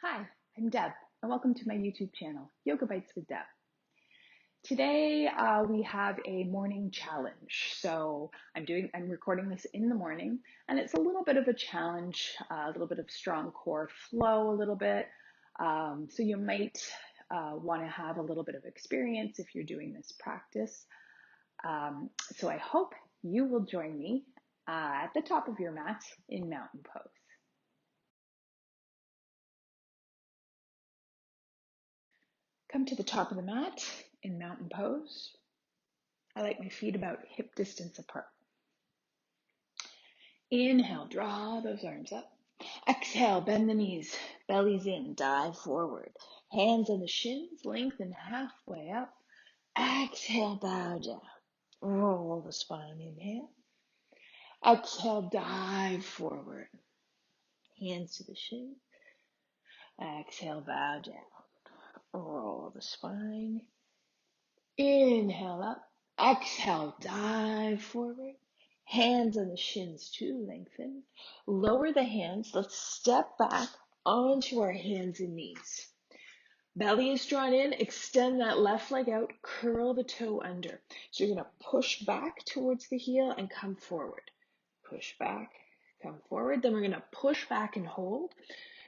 Hi, I'm Deb, and welcome to my YouTube channel, Yoga Bites with Deb. Today we have a morning challenge. So I'm recording this in the morning, and it's a little bit of a challenge, a little bit of strong core flow, a little bit. So you might want to have a little bit of experience if you're doing this practice. So I hope you will join me at the top of your mat in mountain pose. Come to the top of the mat in mountain pose. I like my feet about hip distance apart. Inhale, draw those arms up. Exhale, bend the knees, bellies in, dive forward. Hands on the shins, lengthen halfway up. Exhale, bow down. Roll the spine, inhale. Exhale, dive forward. Hands to the shins. Exhale, bow down. Roll the spine. Inhale up. Exhale, dive forward. Hands on the shins to lengthen. Lower the hands. Let's step back onto our hands and knees. Belly is drawn in. Extend that left leg out. Curl the toe under. So you're going to push back towards the heel and come forward. Push back, come forward. Then we're going to push back and hold.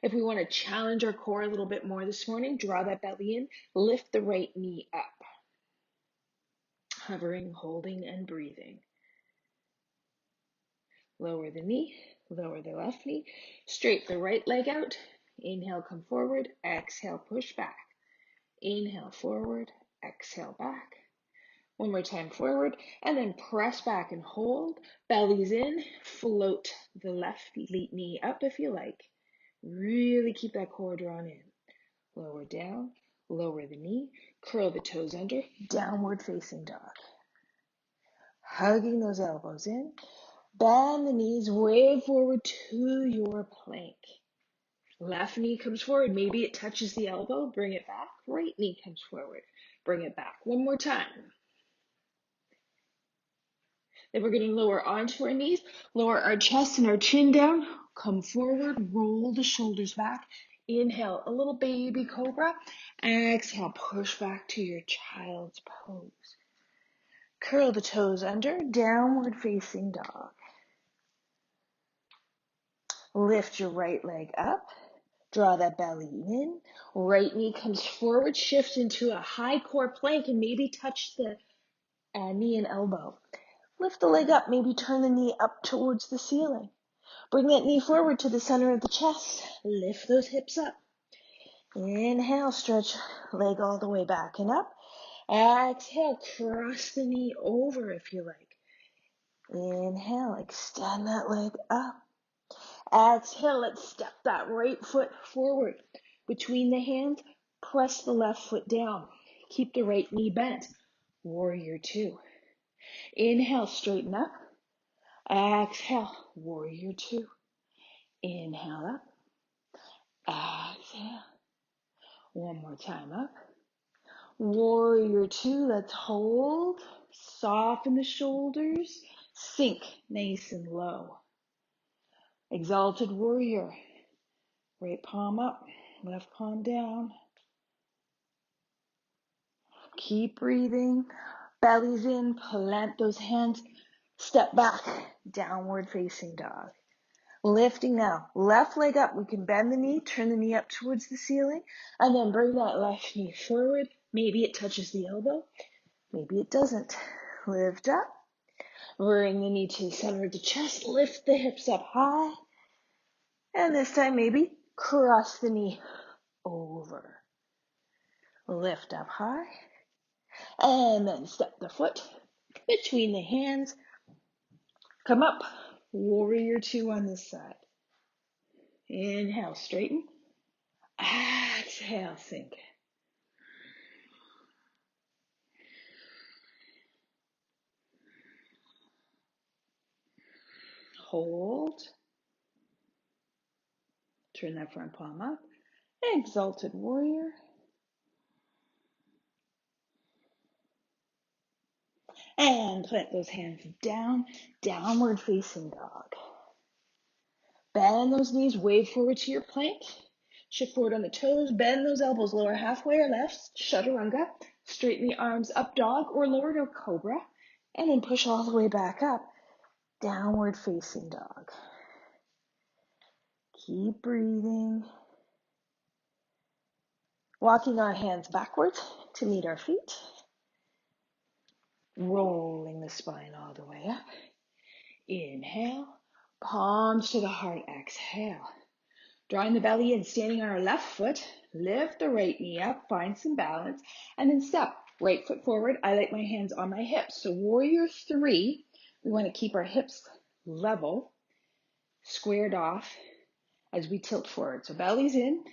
If we want to challenge our core a little bit more this morning, draw that belly in. Lift the right knee up. Hovering, holding, and breathing. Lower the knee, lower the left knee, straight the right leg out. Inhale, come forward. Exhale, push back. Inhale, forward. Exhale, back. One more time, forward, and then press back and hold. Bellies in, float the left knee up if you like. Really keep that core drawn in. Lower down, lower the knee, curl the toes under, downward facing dog. Hugging those elbows in. Bend the knees way forward to your plank. Left knee comes forward. Maybe it touches the elbow. Bring it back. Right knee comes forward. Bring it back. One more time. Then we're going to lower onto our knees. Lower our chest and our chin down. Come forward. Roll the shoulders back. Inhale, a little baby cobra. Exhale, push back to your child's pose. Curl the toes under. Downward facing dog. Lift your right leg up. Draw that belly in. Right knee comes forward. Shift into a high core plank and maybe touch the knee and elbow. Lift the leg up. Maybe turn the knee up towards the ceiling. Bring that knee forward to the center of the chest. Lift those hips up. Inhale, stretch leg all the way back and up. Exhale, cross the knee over if you like. Inhale, extend that leg up. Exhale, let's step that right foot forward. Between the hands, press the left foot down. Keep the right knee bent. Warrior two. Inhale, straighten up. Exhale, warrior two. Inhale up. Exhale. One more time up. Warrior two, let's hold. Soften the shoulders. Sink nice and low. Exalted warrior. Right palm up, left palm down. Keep breathing. Bellies in, plant those hands. Step back, downward facing dog. Lifting now, left leg up. We can bend the knee, turn the knee up towards the ceiling, and then bring that left knee forward. Maybe it touches the elbow, maybe it doesn't. Lift up, bring the knee to the center of the chest, lift the hips up high, and this time maybe cross the knee over. Lift up high, and then step the foot between the hands. Come up, warrior two on this side. Inhale, straighten. Exhale, sink. Hold. Turn that front palm up. Exalted warrior. And plant those hands down, downward facing dog. Bend those knees, wave forward to your plank. Shift forward on the toes, bend those elbows, lower halfway or left, chaturanga. Straighten the arms up dog or lower to cobra. And then push all the way back up, downward facing dog. Keep breathing. Walking our hands backwards to meet our feet. Rolling the spine all the way up. Inhale, palms to the heart, exhale. Drawing the belly in, standing on our left foot, lift the right knee up, find some balance, and then step. Right foot forward, I like my hands on my hips. So warrior three, we want to keep our hips level, squared off as we tilt forward. So belly's in,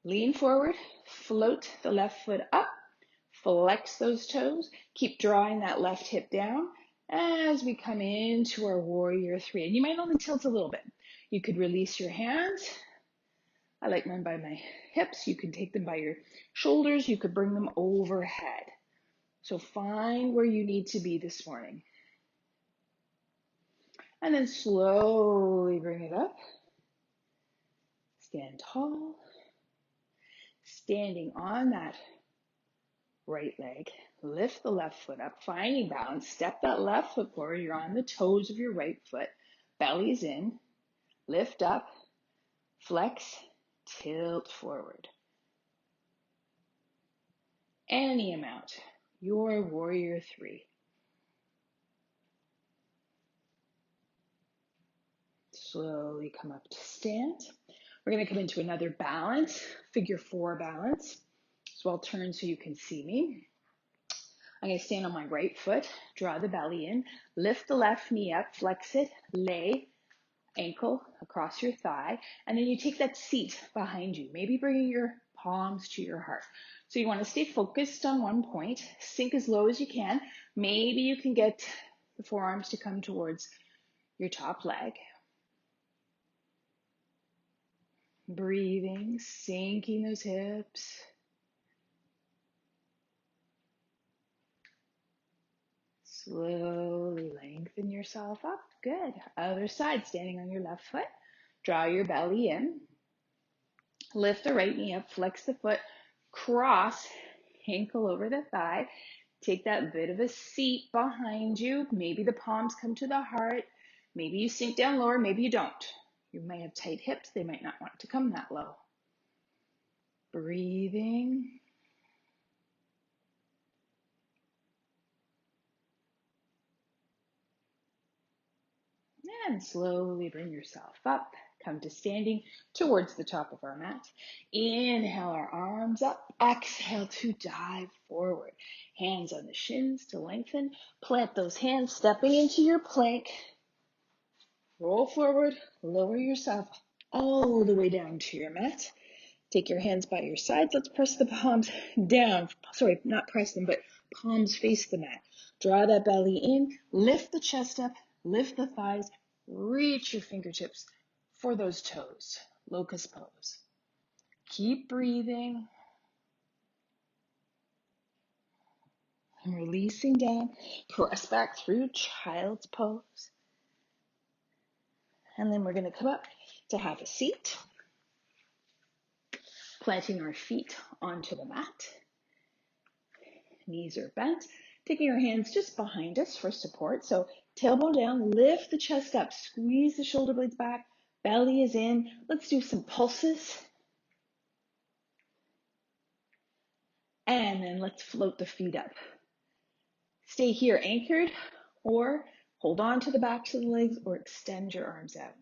lean forward, float the left foot up, flex those toes, keep drawing that left hip down as we come into our warrior three. And you might only tilt a little bit. You could release your hands. I like mine by my hips. You can take them by your shoulders. You could bring them overhead. So find where you need to be this morning. And then slowly bring it up. Stand tall. Standing on that right leg. Lift the left foot up, finding balance. Step that left foot forward. You're on the toes of your right foot. Belly's in. Lift up. Flex. Tilt forward. Any amount. Your warrior three. Slowly come up to stand. We're going to come into another balance, figure four balance. So I'll turn so you can see me. I'm going to stand on my right foot, draw the belly in, lift the left knee up, flex it, lay ankle across your thigh, and then you take that seat behind you, maybe bringing your palms to your heart. So you want to stay focused on one point, sink as low as you can. Maybe you can get the forearms to come towards your top leg. Breathing, sinking those hips. Slowly lengthen yourself up. Good. Other side, standing on your left foot. Draw your belly in. Lift the right knee up, flex the foot, cross, ankle over the thigh. Take that bit of a seat behind you. Maybe the palms come to the heart. Maybe you sink down lower, maybe you don't. You may have tight hips. They might not want to come that low. Breathing. And slowly bring yourself up. Come to standing towards the top of our mat. Inhale our arms up. Exhale to dive forward. Hands on the shins to lengthen. Plant those hands, stepping into your plank. Roll forward. Lower yourself all the way down to your mat. Take your hands by your sides. Let's press the palms down. Sorry, not press them, but palms face the mat. Draw that belly in. Lift the chest up. Lift the thighs. Reach your fingertips for those toes. Locust pose. Keep breathing. And releasing down. Press back through child's pose. And then we're going to come up to have a seat. Planting our feet onto the mat. Knees are bent. Taking our hands just behind us for support. So tailbone down, lift the chest up, squeeze the shoulder blades back, belly is in. Let's do some pulses. And then let's float the feet up. Stay here anchored or hold on to the backs of the legs or extend your arms out.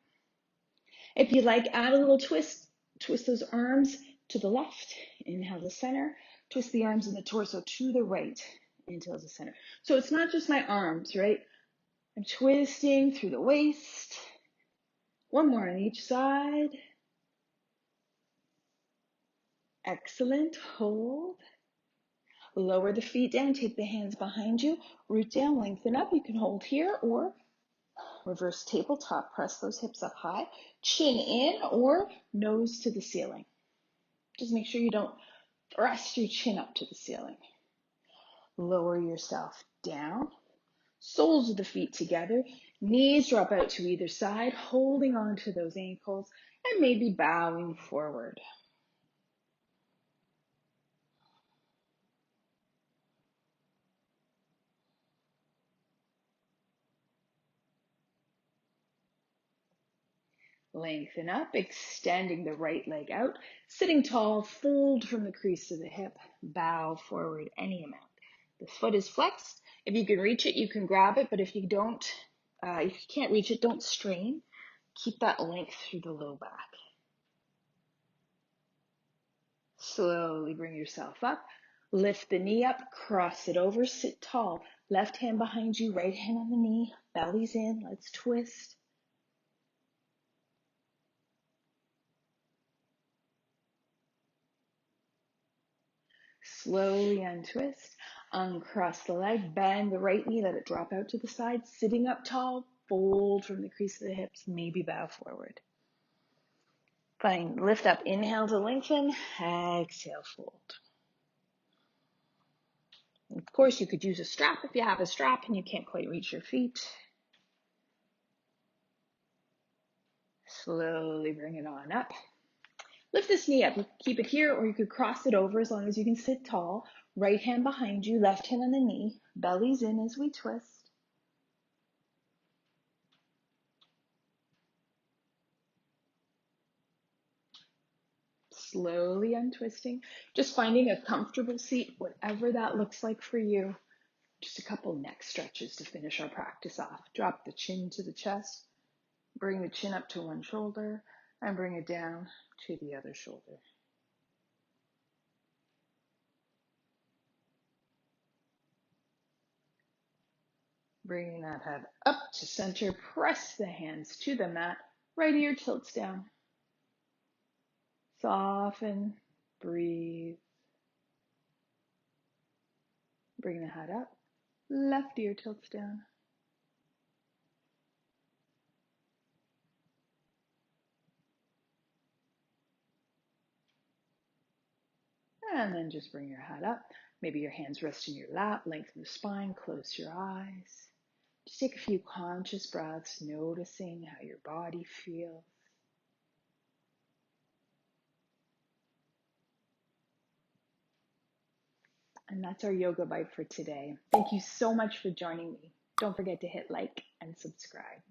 If you'd like, add a little twist. Twist those arms to the left. Inhale to center. Twist the arms and the torso to the right. Inhale to center. So it's not just my arms, right? I'm twisting through the waist. One more on each side. Excellent. Hold. Lower the feet down. Take the hands behind you. Root down. Lengthen up. You can hold here or reverse tabletop. Press those hips up high. Chin in or nose to the ceiling. Just make sure you don't thrust your chin up to the ceiling. Lower yourself down. Soles of the feet together. Knees drop out to either side, holding on to those ankles and maybe bowing forward. Lengthen up, extending the right leg out. Sitting tall, fold from the crease of the hip, bow forward any amount. The foot is flexed. If you can reach it, you can grab it, but if you don't, if you can't reach it, don't strain. Keep that length through the low back. Slowly bring yourself up. Lift the knee up, cross it over, sit tall. Left hand behind you, right hand on the knee, belly's in, let's twist. Slowly untwist, uncross the leg, bend the right knee, let it drop out to the side, sitting up tall, fold from the crease of the hips, maybe bow forward. Fine, lift up, inhale to lengthen, exhale, fold. Of course, you could use a strap if you have a strap and you can't quite reach your feet. Slowly bring it on up. Lift this knee up. Keep it here, or you could cross it over as long as you can sit tall. Right hand behind you, left hand on the knee. Belly's in as we twist. Slowly untwisting. Just finding a comfortable seat, whatever that looks like for you. Just a couple neck stretches to finish our practice off. Drop the chin to the chest. Bring the chin up to one shoulder and bring it down to the other shoulder. Bringing that head up to center, press the hands to the mat, right ear tilts down. Soften, breathe. Bring the head up, left ear tilts down. And then just bring your head up. Maybe your hands rest in your lap, lengthen the spine, close your eyes. Just take a few conscious breaths, noticing how your body feels. And that's our yoga bite for today. Thank you so much for joining me. Don't forget to hit like and subscribe.